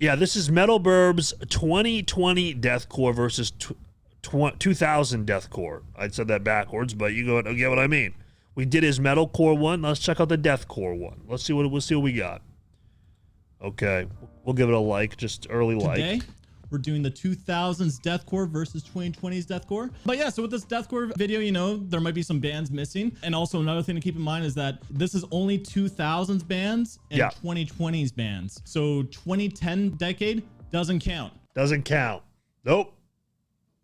Yeah, this is METALBIRB'S 2020 Deathcore versus 2000 Deathcore. I said that backwards, but you get what I mean. We did his metalcore one. Let's check out the deathcore one. We'll see what we got. Okay, we'll give it a like, just early like. Today, we're doing the 2000s Deathcore versus 2020s Deathcore. But yeah, so with this Deathcore video, you know, there might be some bands missing. And also another thing to keep in mind is that this is only 2000s bands and 2020s bands. So 2010 decade doesn't count. Doesn't count. Nope.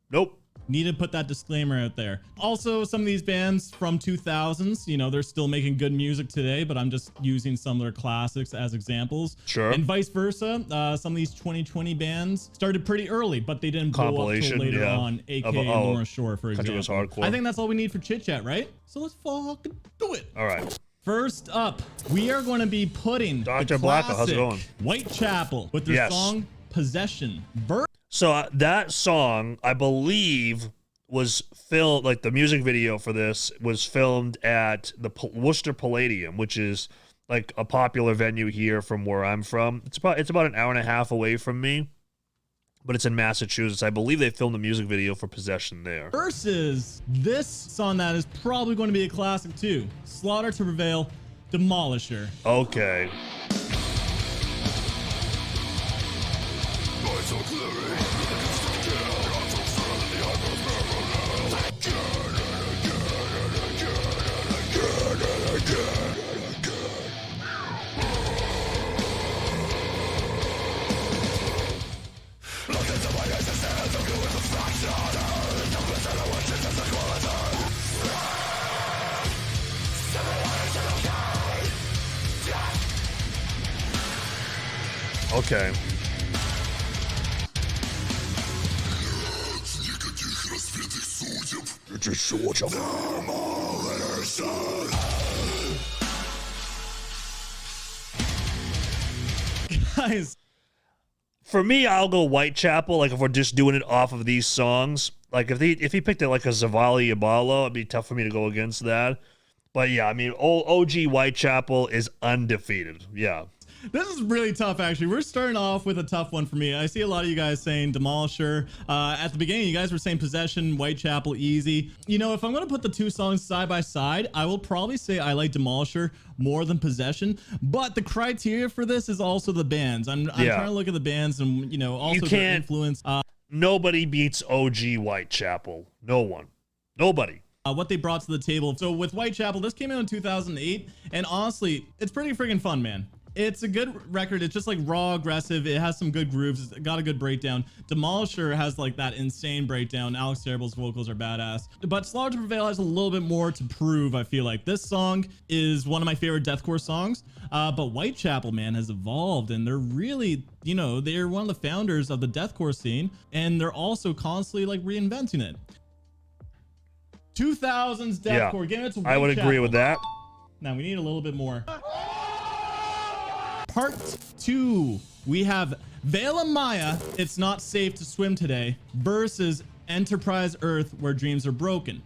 Nope. Need to put that disclaimer out there. Also, some of these bands from 2000s, you know, they're still making good music today, but I'm just using some of their classics as examples. Sure. And vice versa. Some of these 2020 bands started pretty early, but they didn't blow up till later on, aka North Shore, for example. Hardcore. I think that's all we need for chit chat, right? So let's fucking do it. All right. First up, we are going to be putting Dr. Blacko, how's it going? Whitechapel with their song Possession. So that song, I believe, was filmed, like the music video for this was filmed at the Worcester Palladium, which is like a popular venue here from where I'm from. It's about an hour and a half away from me, but it's in Massachusetts. I believe they filmed the music video for Possession there. Versus this song that is probably going to be a classic too. Slaughter to Prevail, Demolisher. Okay. Okay. Guys, for me, I'll go Whitechapel. Like if we're just doing it off of these songs, like if he picked it like a Zavali Abalo, it'd be tough for me to go against that. But yeah, I mean, OG Whitechapel is undefeated. Yeah. This is really tough, actually. We're starting off with a tough one for me. I see a lot of you guys saying Demolisher. At the beginning, you guys were saying Possession, Whitechapel, easy. You know, if I'm going to put the two songs side by side, I will probably say I like Demolisher more than Possession. But the criteria for this is also the bands. I'm trying to look at the bands and, you know, also their influence. Nobody beats OG Whitechapel. No one. Nobody. What they brought to the table. So with Whitechapel, this came out in 2008. And honestly, it's pretty freaking fun, man. It's a good record. It's just like raw, aggressive. It has some good grooves. It's got a good breakdown. Demolisher has like that insane breakdown. Alex Terrible's vocals are badass. But Slaughter to Prevail has a little bit more to prove, I feel like. This song is one of my favorite deathcore songs. But Whitechapel, man, has evolved. And they're really, you know, they're one of the founders of the deathcore scene. And they're also constantly like reinventing it. 2000s deathcore. Give it to Whitechapel. I would agree with that. Now we need a little bit more. Part 2, we have Veil of Maya, It's Not Safe to Swim Today, versus Enterprise Earth, Where Dreams Are Broken.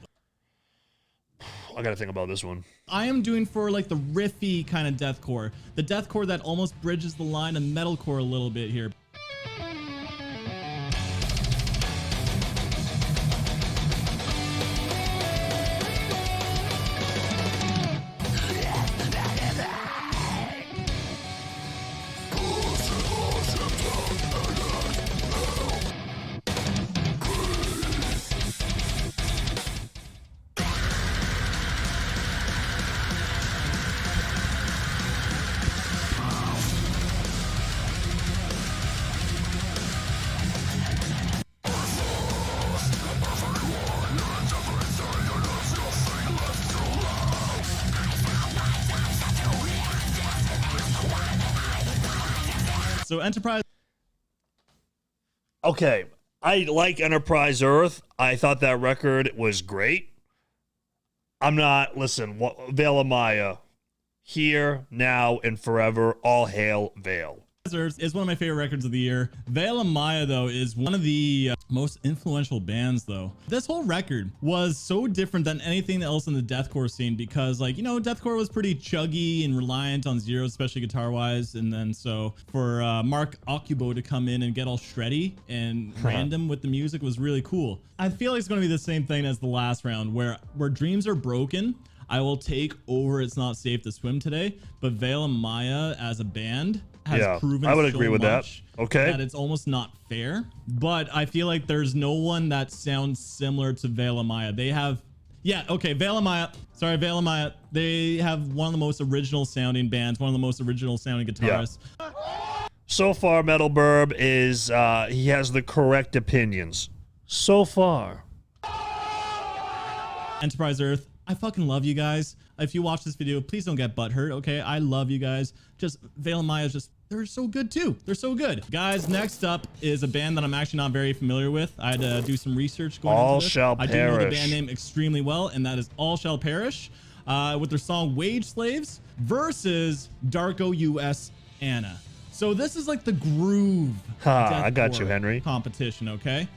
I gotta think about this one. I am doing for like the riffy kind of deathcore, the deathcore that almost bridges the line of metalcore a little bit here. So Enterprise. Okay, I like Enterprise Earth. I thought that record was great. I'm not, listen, Veil of Maya, here, now, and forever, all hail Veil. Is one of my favorite records of the year. Veil of Maya, though, is one of the most influential bands, though. This whole record was so different than anything else in the deathcore scene because, like, you know, deathcore was pretty chuggy and reliant on zeros, especially guitar-wise. And then so for Mark Okubo to come in and get all shreddy and random with the music was really cool. I feel like it's going to be the same thing as the last round where dreams are broken. I will take over It's Not Safe to Swim today, but Veil of Maya as a band has proven I would so agree with that. much Okay. that it's almost not fair. But I feel like there's no one that sounds similar to Veil of Maya. They have, Veil of Maya. Sorry, Veil of Maya. They have one of the most original sounding bands, one of the most original sounding guitarists. Yeah. So far, METALBIRB is, he has the correct opinions. So far. Enterprise Earth. I fucking love you guys. If you watch this video, please don't get butthurt, okay? I love you guys. Just Veil of Maya is just, they're so good too. They're so good. Guys, next up is a band that I'm actually not very familiar with. I had to do some research going into this. Shall I do Perish. know the band name extremely well, and that is All Shall Perish with their song Wage Slaves versus Darko US Anna. So this is like the groove. I got you, Henry. Competition, okay?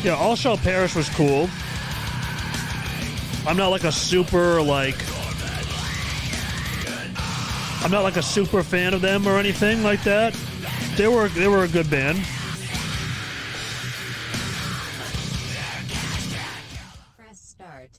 Yeah, All Shall Perish was cool. I'm not like a super fan of them or anything like that. They were a good band. Press start.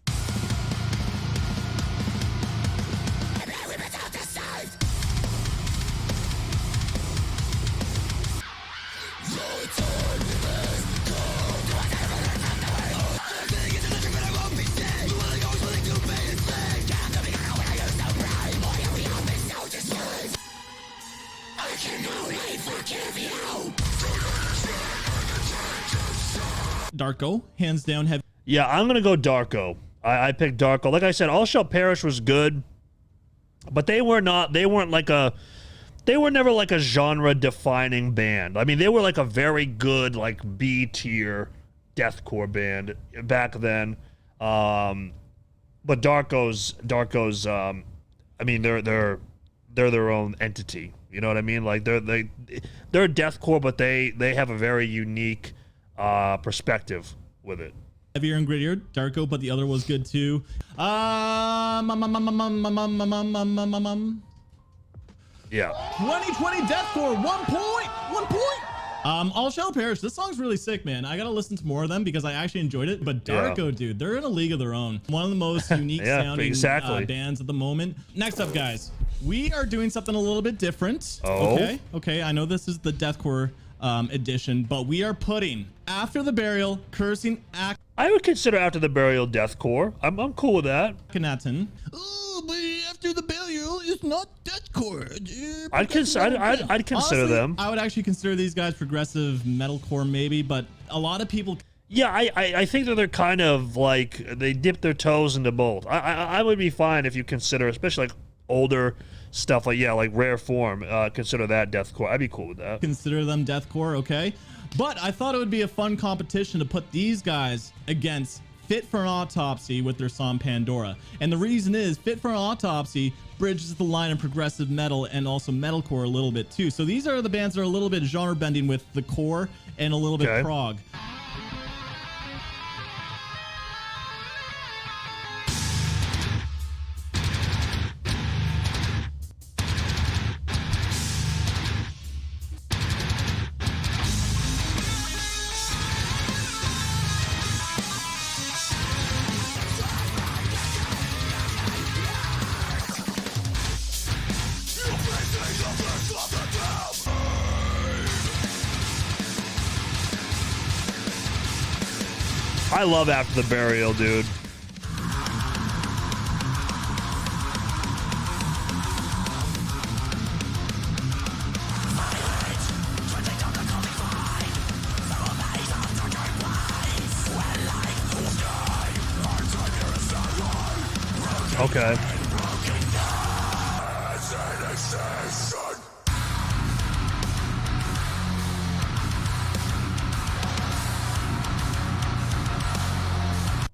Darko, hands down, heavy. Yeah, I'm gonna go Darko. I picked Darko. Like I said, All Shall Perish was good, but they were never like a genre-defining band. I mean, they were like a very good like B-tier deathcore band back then. But Darko's I mean, they're their own entity. You know what I mean? Like they're deathcore, but they have a very unique perspective with it. Heavier and grittier, Darko, but the other was good too. Yeah. 2020 Deathcore, 1 point, 1 point. All Shall Perish. This song's really sick, man. I gotta listen to more of them because I actually enjoyed it. But Darko, dude, they're in a league of their own. One of the most unique sounding bands at the moment. Next up, guys, we are doing something a little bit different. Okay. I know this is the Deathcore edition, but we are putting After the Burial, Cursing I would consider After the Burial deathcore. I'm cool with that. Akhenaten. Oh, but After the Burial is not deathcore. I'd consider Honestly, them. I would actually consider these guys progressive metalcore, maybe, but a lot of people. Yeah, I think that they're kind of like they dip their toes into both. I would be fine if you consider, especially like older stuff like Rare Form. Consider that deathcore. I'd be cool with that. Consider them deathcore, okay? But I thought it would be a fun competition to put these guys against Fit for an Autopsy with their song Pandora. And the reason is Fit for an Autopsy bridges the line of progressive metal and also metalcore a little bit too. So these are the bands that are a little bit genre bending with the core and a little bit prog. I love After the Burial, dude. Okay.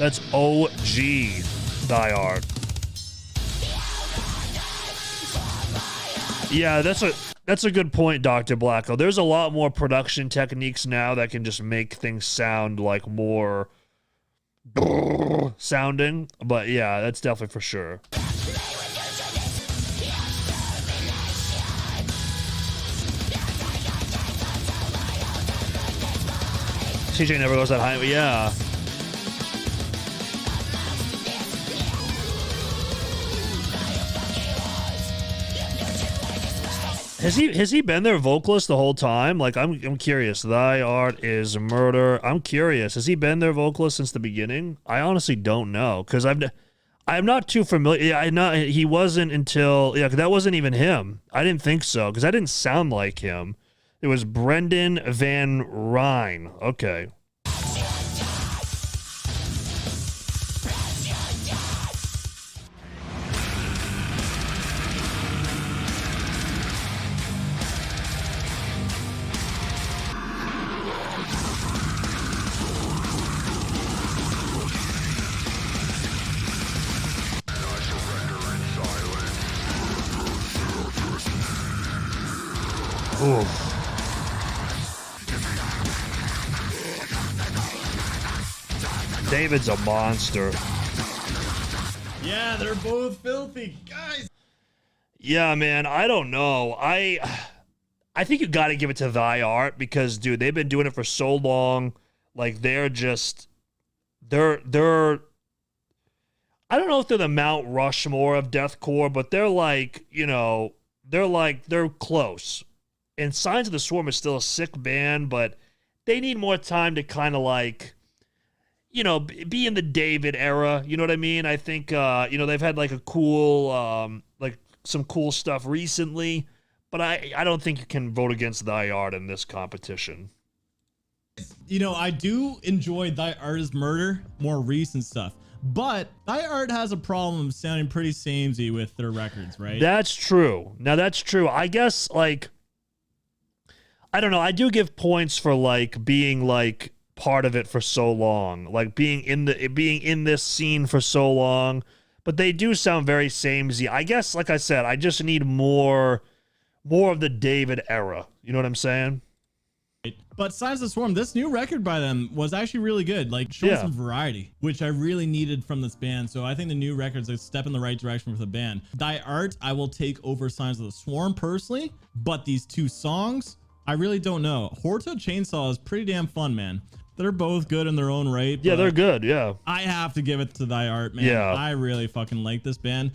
That's OG Die Art. Yeah, that's a good point, Dr. Blacko. There's a lot more production techniques now that can just make things sound like more sounding. But yeah, that's definitely for sure. TJ never goes that high, but yeah. Has he been their vocalist the whole time? Like I'm curious. Thy art is murder. I'm curious. Has he been their vocalist since the beginning? I honestly don't know because I'm not too familiar. Yeah, he wasn't until that wasn't even him. I didn't think so because I didn't sound like him. It was Brendan Van Ryn. Okay. Oof. David's a monster. Yeah, they're both filthy, guys. Yeah, man, I don't know. I think you got to give it to Thy Art because, dude, they've been doing it for so long. Like they're I don't know if they're the Mount Rushmore of deathcore, but they're like, they're close. And Signs of the Swarm is still a sick band, but they need more time to kind of like, be in the David era. You know what I mean? I think, they've had like a cool, some cool stuff recently, but I don't think you can vote against Thy Art in this competition. I do enjoy Thy Art is Murder, more recent stuff. But Thy Art has a problem of sounding pretty samey with their records, right? That's true. Now, that's true. I guess, I don't know. I do give points for being part of it for so long, like being in this scene for so long. But they do sound very samey. I guess, like I said, I just need more of the David era. You know what I'm saying? But Signs of the Swarm, this new record by them was actually really good. Showing some variety, which I really needed from this band. So I think the new record's a step in the right direction for the band. Thy Art, I will take over Signs of the Swarm personally, but these two songs, I really don't know. Horto Chainsaw is pretty damn fun, man. They're both good in their own right. Yeah, they're good. Yeah. I have to give it to Thy Art, man. Yeah. I really fucking like this band.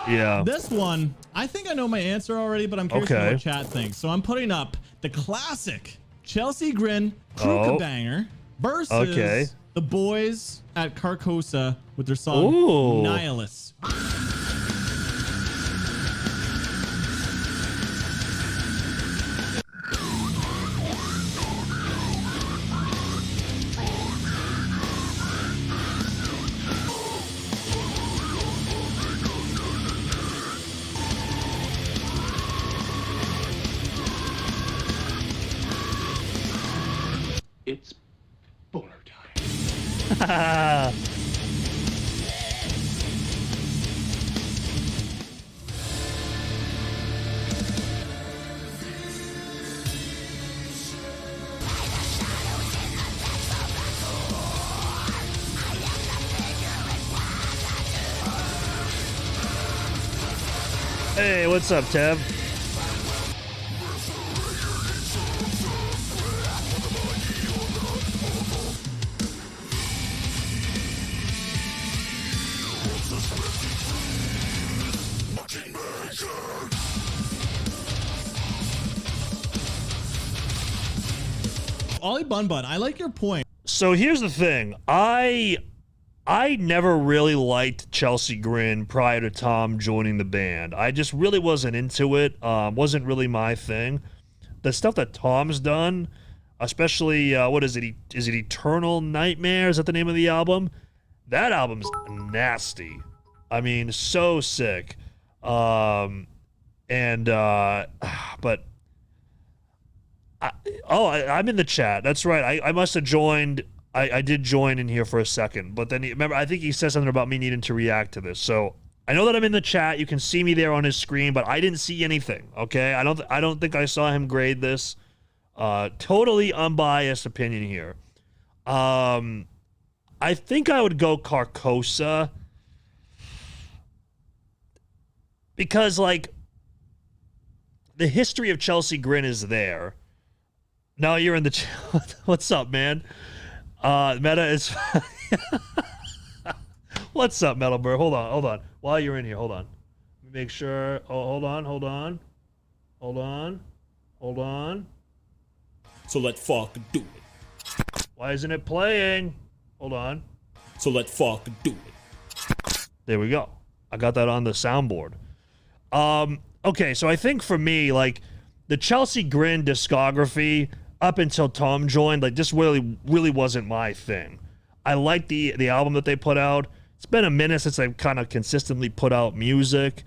Yeah. This one, I think I know my answer already, but I'm curious to know what chat thinks. So I'm putting up the classic Chelsea Grin Kruka Banger versus the boys at Carcosa with their song Nihilus. It's boner time. Hey, what's up, Tev? Ollie Bun Bun, I like your point. So here's the thing. I never really liked Chelsea Grin prior to Tom joining the band. I just really wasn't into it. Wasn't really my thing. The stuff that Tom's done, especially what is it? Is it Eternal Nightmare? Is that the name of the album? That album's nasty. I mean, so sick. But I'm in the chat. That's right. I must have joined I did join in here for a second, but then remember, I think he said something about me needing to react to this. So I know that I'm in the chat. You can see me there on his screen, but I didn't see anything. Okay, I don't think I saw him grade this. Totally unbiased opinion here. I think I would go Carcosa because like the history of Chelsea Grin is there. Now you're in the chat. What's up, man? Meta is. What's up, METALBIRB? Hold on. While you're in here, hold on. Let me make sure. Oh, hold on. So let's fucking do it. Why isn't it playing? Hold on. So let's fucking do it. There we go. I got that on the soundboard. Okay, so I think for me, like, the Chelsea Grin discography up until Tom joined, like, this really wasn't my thing. I like the album that they put out. It's been a minute since I've kind of consistently put out music.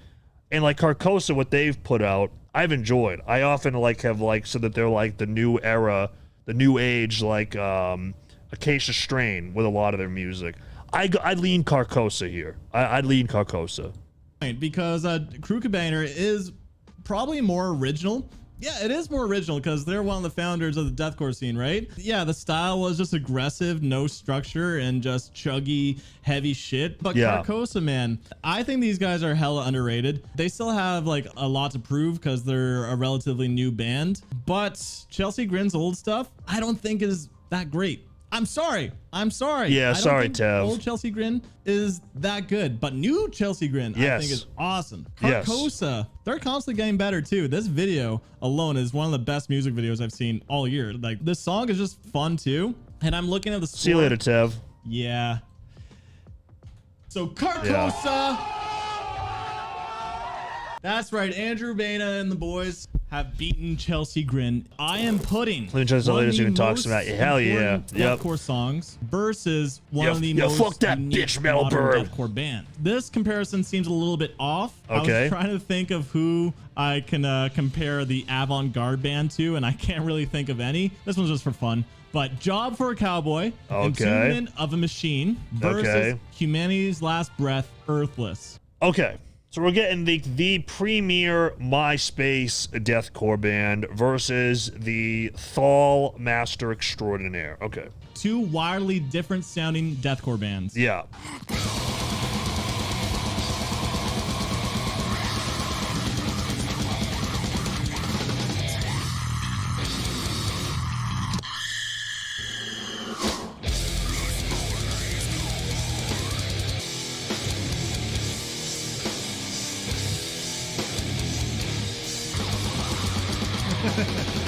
And, like, Carcosa, what they've put out, I've enjoyed. I often, like, have, like, so that they're, like, the new era, the new age, like, Acacia Strain with a lot of their music. I'd lean Carcosa here. I'd lean Carcosa. Because Crew Cabiner is probably more original. Yeah, it is more original because they're one of the founders of the deathcore scene, right? Yeah, the style was just aggressive, no structure, and just chuggy, heavy shit. But yeah. Carcosa, man, I think these guys are hella underrated. They still have like a lot to prove because they're a relatively new band. But Chelsea Grin's old stuff, I don't think is that great. I'm sorry. Yeah, sorry, think Tev. Old Chelsea Grin is that good, but new Chelsea Grin, I think, is awesome. Carcosa, they're constantly getting better too. This video alone is one of the best music videos I've seen all year. Like, this song is just fun too. And I'm looking at the score. See you later, Tev. Yeah. So Carcosa. Yeah. That's right. Andrew Baina and the boys have beaten Chelsea Grin. I am putting Let me try the latest you can talk about. Hell yeah. Yep. Deathcore songs versus one of the most fuck that bitch, METALBIRB. deathcore band. This comparison seems a little bit off. Okay. I was trying to think of who I can compare the avant-garde band to, and I can't really think of any. This one's just for fun. But Job for a Cowboy, Entombment of a Machine versus Humanity's Last Breath, Earthless. Okay. So we're getting the premier MySpace deathcore band versus the Thal Master Extraordinaire. Okay. Two wildly different sounding deathcore bands. Yeah.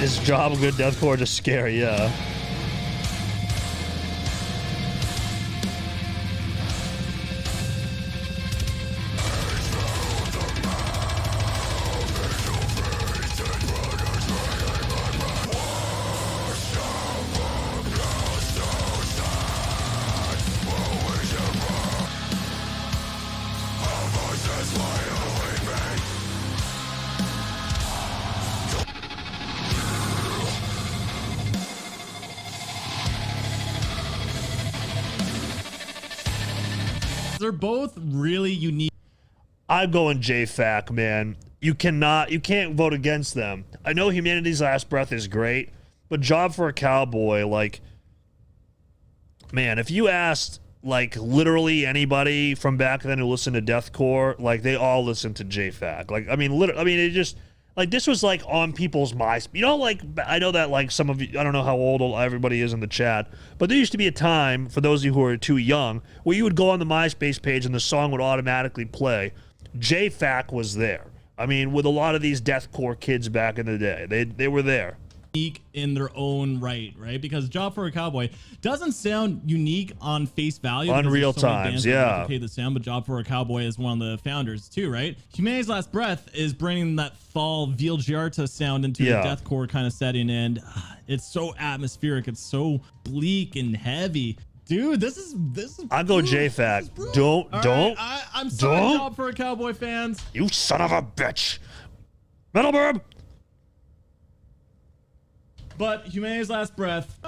Is Job a good deathcore? Just scary, yeah. They're both really unique. I'm going JFAC, man. You can't vote against them. I know Humanity's Last Breath is great, but Job for a Cowboy, like, man, if you asked, like, literally anybody from back then who listened to deathcore, like, they all listened to JFAC. Like, I mean, it just, like, this was, like, on people's minds. You know, like, I know that, like, some of you, I don't know how old everybody is in the chat, but there used to be a time, for those of you who are too young, where you would go on the MySpace page and the song would automatically play. JFAC was there. I mean, with a lot of these deathcore kids back in the day, they were there. Unique in their own right? Because Job for a Cowboy doesn't sound unique on face value. Unreal Times, yeah. Okay, the sound, but Job for a Cowboy is one of the founders too, right? Humanity's Last Breath is bringing that Thal Vilgiarta sound into the deathcore kind of setting, and it's so atmospheric. It's so bleak and heavy. Dude, this is. I go JFAC. Don't. I'm sorry, Job for a Cowboy fans. You son of a bitch, METALBIRB. But Humanity's Last Breath.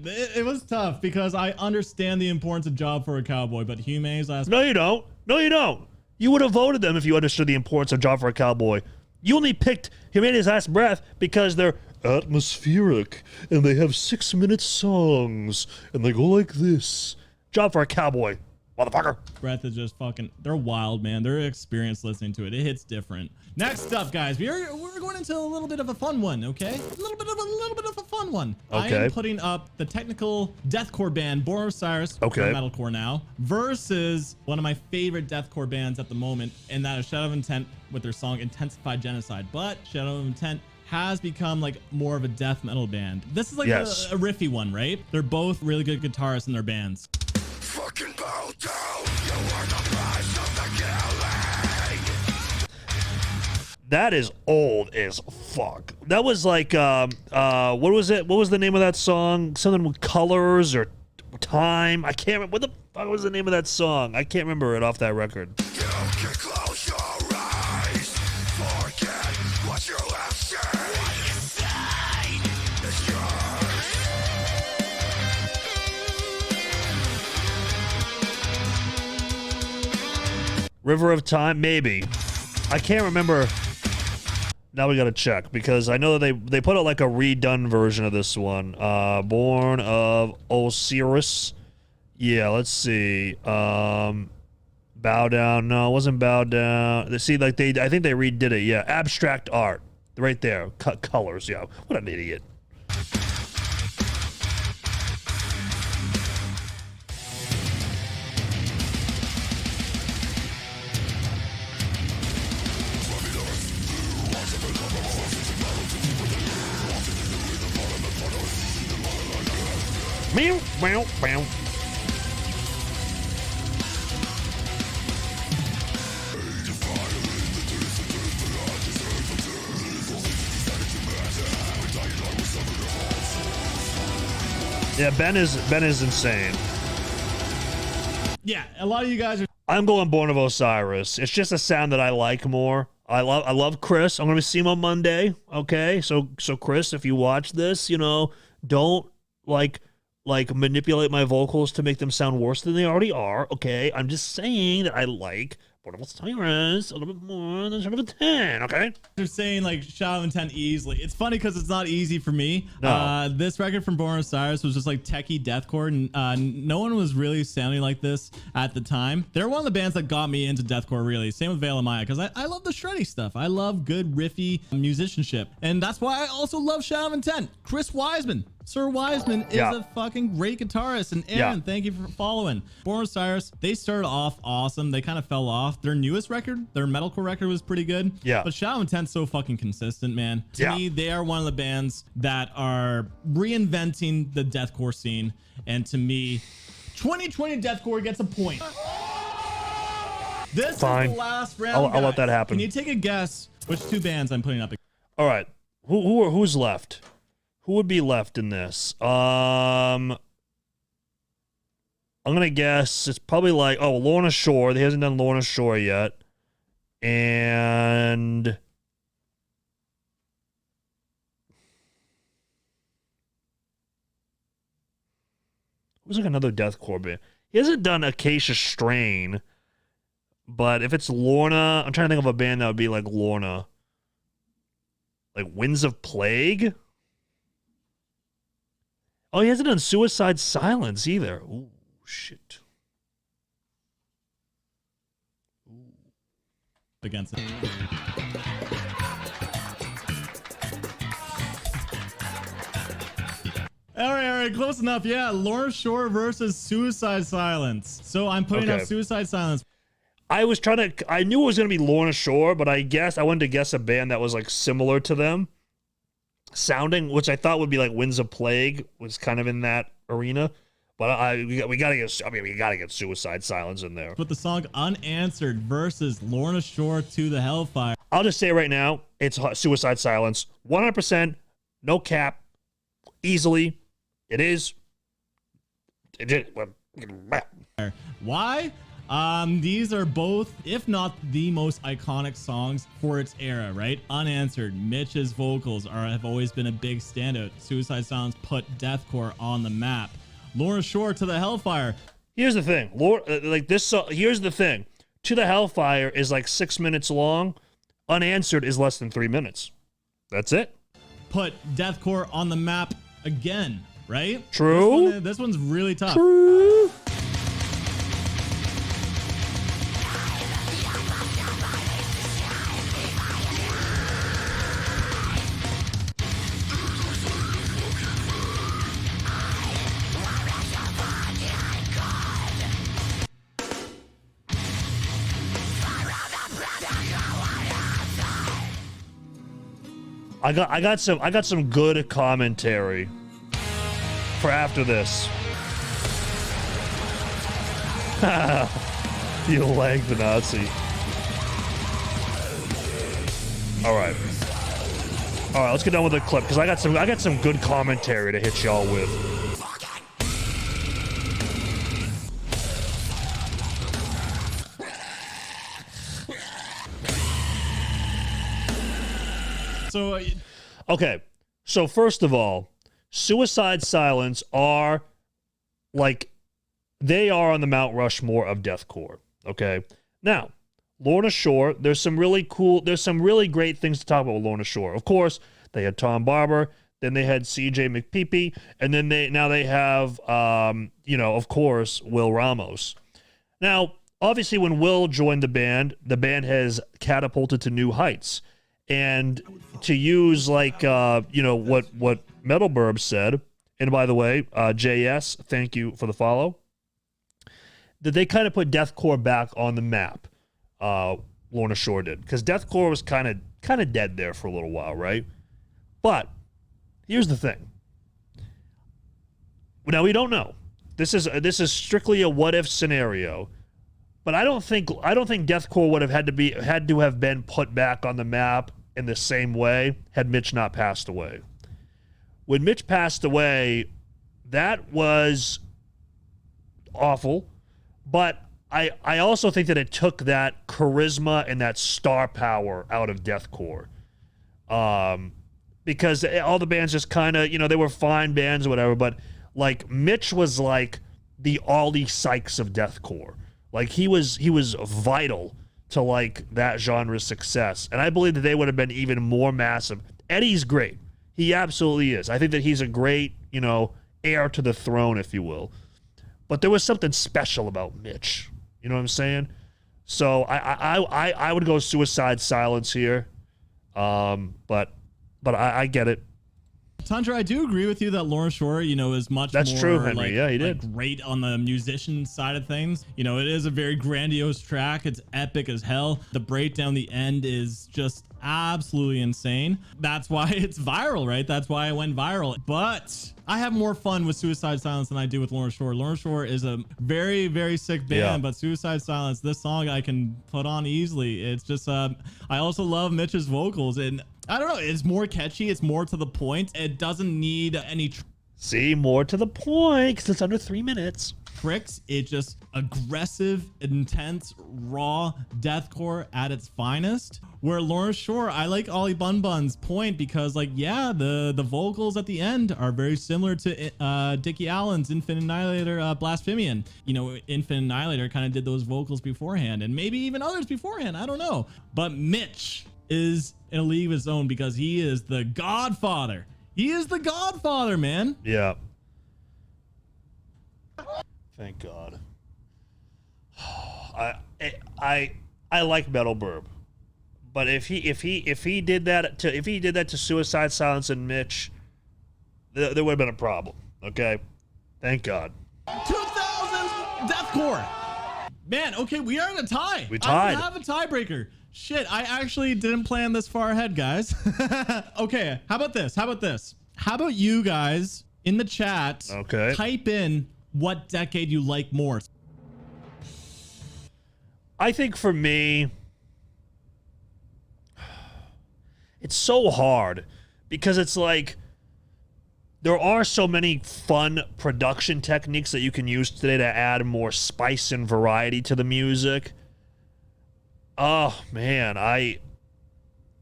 It was tough because I understand the importance of Job for a Cowboy, but Humane's last. No, you don't. No, you don't. You would have voted them if you understood the importance of Job for a Cowboy. You only picked Humanity's Last Breath because they're atmospheric and they have 6-minute songs and they go like this. Job for a Cowboy, motherfucker. Breath is just fucking, they're wild, man. They're experienced listening to it. It hits different. Next up, guys, we're going into a little bit of a fun one, okay? A little bit of a fun one. Okay. I am putting up the technical deathcore band Born Osiris, okay, metalcore now, versus one of my favorite deathcore bands at the moment, and that is Shadow of Intent with their song Intensified Genocide. But Shadow of Intent has become like more of a death metal band. This is like a riffy one, right? They're both really good guitarists in their bands. Fucking bow down, you are the price of the killing. That is old as fuck. That was like, what was it? What was the name of that song? Something with colors or time? I can't remember. What the fuck was the name of that song? I can't remember it off that record. You can close your eyes, forget what you have said. What you said is yours. River of Time, maybe. I can't remember. Now we gotta check because I know that they put out like a redone version of this one. Born of Osiris. Yeah, let's see. Bow Down. No, it wasn't Bow Down. They see like I think they redid it. Yeah, Abstract Art. Right there. Cut colors. Yeah. What an idiot. Meow, meow, meow. Yeah, Ben is insane. Yeah, a lot of you guys are. I'm going Born of Osiris. It's just a sound that I like more. I love Chris. I'm gonna see him on Monday. Okay, so Chris, if you watch this, you know, don't like manipulate my vocals to make them sound worse than they already are. Okay, I'm just saying that I like Born of Osiris a little bit more than Shadow of Intent. Okay, they're saying like Shadow of Intent easily. It's funny because it's not easy for me. No. This record from Born Osiris was just like techie deathcore, and no one was really sounding like this at the time. They're one of the bands that got me into deathcore, really. Same with Veil of Maya, because I love the shreddy stuff. I love good riffy musicianship, and that's why I also love Shadow of Intent. Chris Wiseman. Sir Wiseman is a fucking great guitarist. And Aaron, thank you for following. Born Osiris, they started off awesome. They kind of fell off. Their newest record, their metalcore record, was pretty good. Yeah. But Shadow of Intent's so fucking consistent, man. To me, they are one of the bands that are reinventing the deathcore scene. And to me, 2020 deathcore gets a point. This is the last round. I'll let that happen. Can you take a guess which two bands I'm putting up? All right. Who's left? Who would be left in this? I'm gonna guess it's probably like Lorna Shore. He hasn't done Lorna Shore yet, and who's like another deathcore band? He hasn't done Acacia Strain, but if it's Lorna, I'm trying to think of a band that would be like Lorna, like Winds of Plague. Oh, he hasn't done Suicide Silence either. Ooh, shit. Ooh. Against it. All right, close enough. Yeah, Lorna Shore versus Suicide Silence. So I'm putting up Suicide Silence. I knew it was going to be Lorna Shore, but I wanted to guess a band that was like similar to them sounding, which I thought would be like Winds of Plague, was kind of in that arena. But we gotta get Suicide Silence in there. Put the song Unanswered versus Lorna Shore to the Hellfire. I'll just say right now, it's Suicide Silence, 100%, no cap, easily. It is. Why? These are both, if not the most iconic songs for its era, right? Unanswered. Mitch's vocals have always been a big standout. Suicide Silence put deathcore on the map. Lorna Shore, To the Hellfire. Here's the thing, Lord, like this song, here's the thing. To the Hellfire is like 6 minutes long. Unanswered is less than 3 minutes. That's it. Put deathcore on the map again, right? True. This one's really tough. True. I got some good commentary for after this. You lag the Nazi. All right, let's get done with the clip because I got some good commentary to hit y'all with. So, okay, so first of all, Suicide Silence are like, they are on the Mount Rushmore of deathcore. Okay, now Lorna Shore, there's some really great things to talk about with Lorna Shore. Of course, they had Tom Barber, then they had CJ McPeepee, and then they have of course, Will Ramos. Now, obviously, when Will joined the band has catapulted to new heights. And to use like what METALBIRB'S said, and by the way, JS, thank you for the follow, that they kind of put deathcore back on the map. Lorna Shore did, because deathcore was kind of dead there for a little while, right? But here's the thing. Now we don't know. This is strictly a what if scenario. But I don't think deathcore would have had to have been put back on the map in the same way had Mitch not passed away. When Mitch passed away, that was awful, but I also think that it took that charisma and that star power out of deathcore. Because all the bands just kind of, they were fine bands or whatever, but like Mitch was like the Ollie Sykes of deathcore. Like he was vital to like that genre's success. And I believe that they would have been even more massive. Eddie's great. He absolutely is. I think that he's a great, heir to the throne, if you will. But there was something special about Mitch. You know what I'm saying? So I would go Suicide Silence here. But I get it. Tundra, I do agree with you that Lorna Shore, is much That's more true, Henry. Yeah, he did. Great on the musician side of things. It is a very grandiose track. It's epic as hell. The breakdown, the end is just absolutely insane. That's why it's viral, right? That's why it went viral. But I have more fun with Suicide Silence than I do with Lorna Shore. Lorna Shore is a very, very sick band, but Suicide Silence, this song I can put on easily. It's just, I also love Mitch's vocals, and I don't know, it's more catchy, it's more to the point. It doesn't need any See, more to the point, because it's under 3 minutes. Tricks. It's just aggressive, intense, raw deathcore at its finest. Where Lorna Shore, I like Ollie Bun's point because, like, yeah, the vocals at the end are very similar to Dickie Allen's Infinite Annihilator Blasphemian. Infinite Annihilator kind of did those vocals beforehand, and maybe even others beforehand. I don't know. But Mitch is in a league of his own because he is the Godfather. He is the Godfather, man. Yeah. Thank God. I like METALBIRB, but if he did that to Suicide Silence and Mitch, there would have been a problem. Okay, thank God. 2000s deathcore. Man, okay, we are in a tie. We tied. I have a tiebreaker. Shit, I actually didn't plan this far ahead, guys. Okay, how about this? How about you guys in the chat type in what decade you like more? I think for me, it's so hard because it's like there are so many fun production techniques that you can use today to add more spice and variety to the music. Oh man, I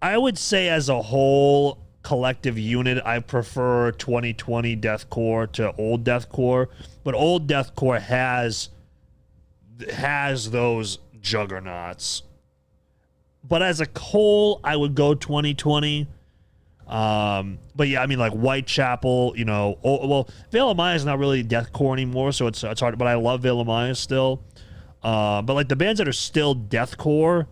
would say as a whole collective unit, I prefer 2020 deathcore to old deathcore, but old deathcore has those juggernauts. But as a whole, I would go 2020. But yeah, I mean, like Whitechapel, you know, well, Veil of Maya is not really deathcore anymore, so it's hard, but I love Veil of Maya still. But like the bands that are still deathcore,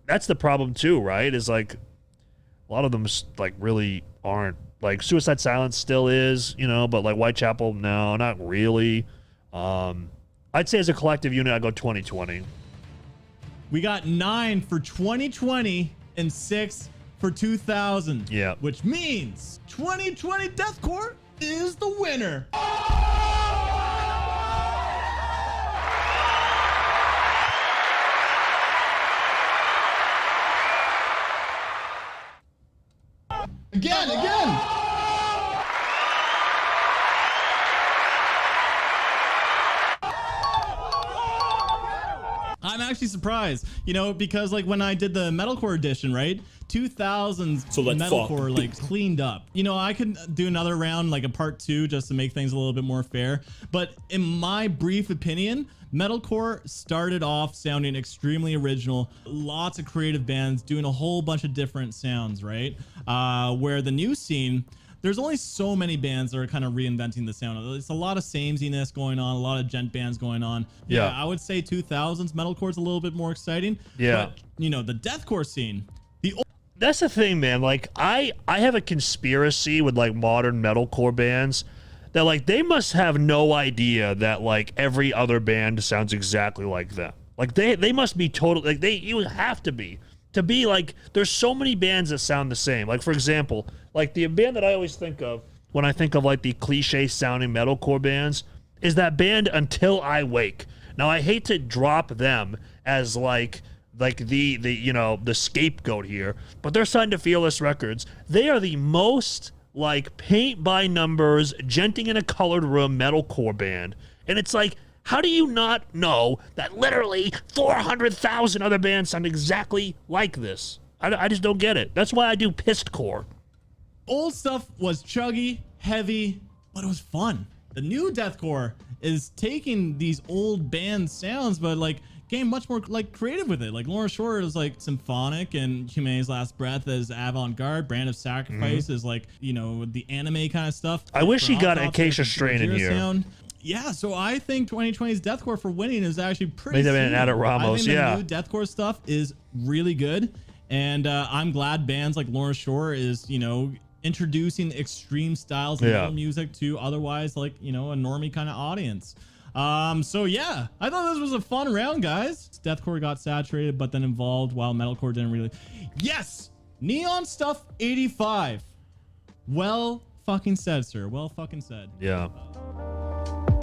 that's the problem too, right? Is like a lot of them like really aren't. Like Suicide Silence still is, you know, but like Whitechapel, no, not really. I'd say as a collective unit, I'd go 2020. We got 9 for 2020 and 6 for 2000. Yeah. Which means 2020 Deathcore is the winner. Again. I'm actually surprised, you know, because like when I did the metalcore edition, right? 2000s So let metalcore fuck like cleaned up. You know, I could do another round, like a part 2, just to make things a little bit more fair. But in my brief opinion, metalcore started off sounding extremely original. Lots of creative bands doing a whole bunch of different sounds, right? Where the new scene, there's only so many bands that are kind of reinventing the sound. It's a lot of sameness going on, a lot of gent bands going on. Yeah. I would say 2000s metalcore is a little bit more exciting. Yeah. But, you know, the deathcore scene, That's the thing, man. Like I have a conspiracy with like modern metalcore bands that like they must have no idea that like every other band sounds exactly like them. Like they must be total, like you have to be like, there's so many bands that sound the same. Like for example, like the band that I always think of when I think of like the cliche sounding metalcore bands is that band Until I Wake. Now I hate to drop them as like the you know, the scapegoat here, but they're signed to Fearless Records. They are the most like paint by numbers, genting in a colored room metalcore band. And it's like, how do you not know that literally 400,000 other bands sound exactly like this? I just don't get it. That's why I do pissed-core. old stuff was chuggy, heavy, but it was fun. The new deathcore is taking these old band sounds, but like getting much more like creative with it. Like Lorna Shore is like symphonic, and Humanity's Last Breath is avant-garde. Brand of Sacrifice is like, you know, the anime kind of stuff. I wish he got Autopsy, Acacia Strain in here. sound. Yeah, so I think 2020's deathcore for winning is actually pretty. Maybe they added Ramos, I think yeah. the new deathcore stuff is really good, and I'm glad bands like Lorna Shore is, you know, introducing extreme styles of metal music to otherwise like, you know, a normie kind of audience. So yeah, I thought this was a fun round, guys. Deathcore got saturated, but then involved, while metalcore didn't really. Yes, Neon Stuff 85. Well fucking said, sir. Well fucking said. Yeah.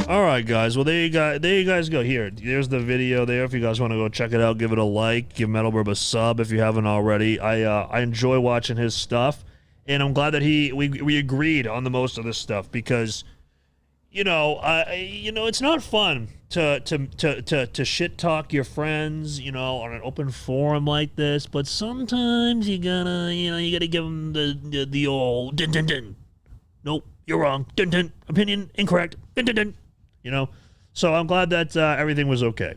All right, guys. Well, there you guys go. Here, there's the video there. If you guys want to go check it out, give it a like. Give METALBIRB a sub if you haven't already. I enjoy watching his stuff, and I'm glad that we agreed on the most of this stuff, because you know it's not fun to shit talk your friends, you know, on an open forum like this. But sometimes you gotta give them the old dun dun dun. Nope, you're wrong. Dun dun. Opinion incorrect. Dun dun dun. You know, so I'm glad that everything was okay.